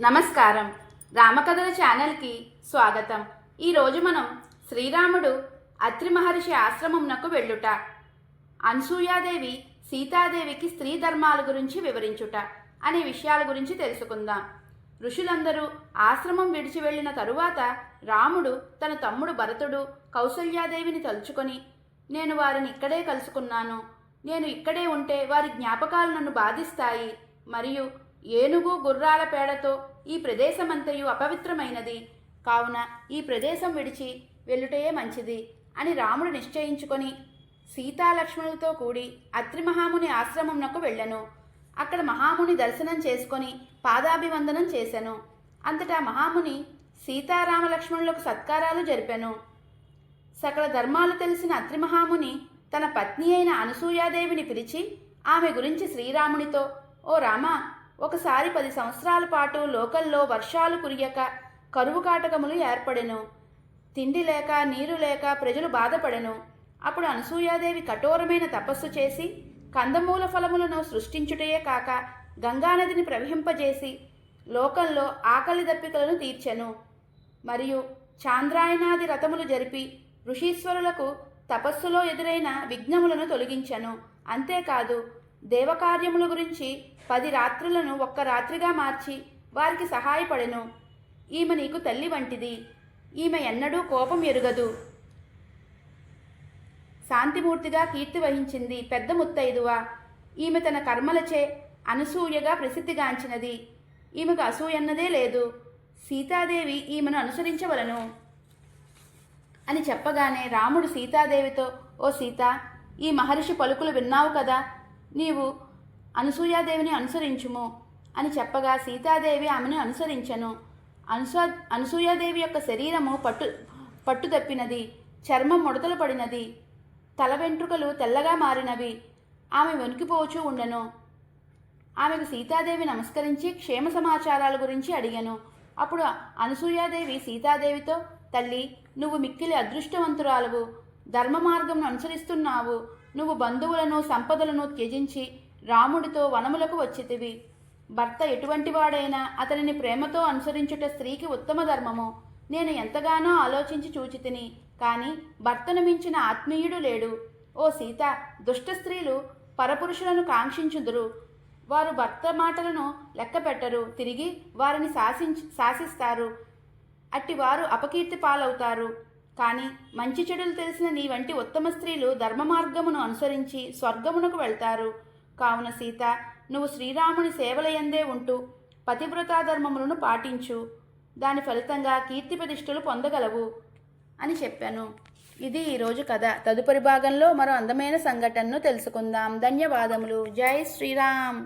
నమస్కారం. రామకథల ఛానల్కి స్వాగతం. ఈరోజు మనం శ్రీరాముడు అత్రి మహర్షి ఆశ్రమంనకు వెళ్ళుట, అనసూయాదేవి సీతాదేవికి స్త్రీ ధర్మాల గురించి వివరించుట అనే విషయాల గురించి తెలుసుకుందాం. ఋషులందరూ ఆశ్రమం విడిచి వెళ్ళిన తరువాత రాముడు తన తమ్ముడు భరతుడు కౌసల్యాదేవిని తలుచుకొని, నేను వారిని ఇక్కడే కలుసుకున్నాను, నేను ఇక్కడే ఉంటే వారి జ్ఞాపకాలు నన్ను బాధిస్తాయి, మరియు ఏనుగు గుర్రాల పేడతో ఈ ప్రదేశమంతయు అపవిత్రమైనది, కావున ఈ ప్రదేశం విడిచి వెళ్ళుటయే మంచిది అని రాముడు నిశ్చయించుకొని సీతాలక్ష్మణులతో కూడి అత్రి మహాముని ఆశ్రమంనకు వెళ్ళెను. అక్కడ మహాముని దర్శనం చేసుకొని పాదాభివందనం చేసెను. అంతటా మహాముని సీతారామలక్ష్మణులకు సత్కారాలు జరిపెను. సకల ధర్మాలు తెలిసిన అత్రి మహాముని తన పత్ని అయిన అనసూయాదేవిని పిలిచి ఆమె గురించి శ్రీరామునితో, ఓ రామా, ఒకసారి 10 సంవత్సరాల పాటు లోకల్లో వర్షాలు కురియక కరువు కాటకములు ఏర్పడెను. తిండి లేక నీరు లేక ప్రజలు బాధపడెను. అప్పుడు అనసూయాదేవి కఠోరమైన తపస్సు చేసి కందమూల ఫలములను సృష్టించుటయే కాక గంగానదిని ప్రవహింపజేసి లోకంలో ఆకలి దప్పికలను తీర్చెను. మరియు చాంద్రాయనాది రథములు జరిపి ఋషీశ్వరులకు తపస్సులో ఎదురైన విఘ్నములను తొలగించెను. అంతేకాదు దేవకార్యముల గురించి 10 రాత్రులను ఒక్క రాత్రిగా మార్చి వారికి సహాయపడెను. ఈమె నీకు తల్లి వంటిది, ఈమె ఎన్నడూ కోపం ఎరుగదు, శాంతిమూర్తిగా కీర్తి వహించింది, పెద్ద ముత్తైదువ. ఈమె తన కర్మలచే అనసూయగా ప్రసిద్ధిగాంచినది, ఈమెకు అసూయన్నదే లేదు. సీతాదేవి ఈమెను అనుసరించవలను అని చెప్పగానే రాముడు సీతాదేవితో, ఓ సీత, ఈ మహర్షి పలుకులు విన్నావు కదా, నీవు అనసూయాదేవిని అనుసరించుము అని చెప్పగా సీతాదేవి ఆమెను అనుసరించెను. అనసూయాదేవి యొక్క శరీరము పట్టు తప్పినది, చర్మం ముడతలు పడినది, తల వెంట్రుకలు తెల్లగా మారినవి. ఆమె వణికిపోచూ ఉండెను. ఆమెకు సీతాదేవి నమస్కరించి క్షేమ సమాచారాల గురించి అడిగాను. అప్పుడు అనసూయాదేవి సీతాదేవితో, తల్లి, నువ్వు మిక్కిలి అదృష్టవంతురాలువు, ధర్మ మార్గంను అనుసరిస్తున్నావు. నువ్వు బంధువులను సంపదలను త్యజించి రాముడితో వనములకు వచ్చితివి. భర్త ఎటువంటి వాడైనా అతనిని ప్రేమతో అనుసరించుట స్త్రీకి ఉత్తమ ధర్మము. నేను ఎంతగానో ఆలోచించి చూచితిని, కానీ భర్తను మించిన ఆత్మీయుడు లేడు. ఓ సీత, దుష్ట స్త్రీలు పరపురుషులను కాంక్షించుదురు. వారు భర్త మాటలను లెక్క పెట్టరు, తిరిగి వారిని శాసిస్తారు. అట్టివారు అపకీర్తి పాలవుతారు. కానీ మంచి చెడులు తెలిసిన నీ వంటి ఉత్తమ స్త్రీలు ధర్మ మార్గమును అనుసరించి స్వర్గమునకు వెళ్తారు. కావున సీత, నువ్వు శ్రీరాముని సేవలయందే ఉంటూ పతివ్రతా ధర్మములను పాటించు. దాని ఫలితంగా కీర్తి ప్రతిష్టలు పొందగలవు అని చెప్పాను. ఇది ఈరోజు కథ. తదుపరి భాగంలో మరో అందమైన సంఘటనను తెలుసుకుందాం. ధన్యవాదములు. జై శ్రీరామ్.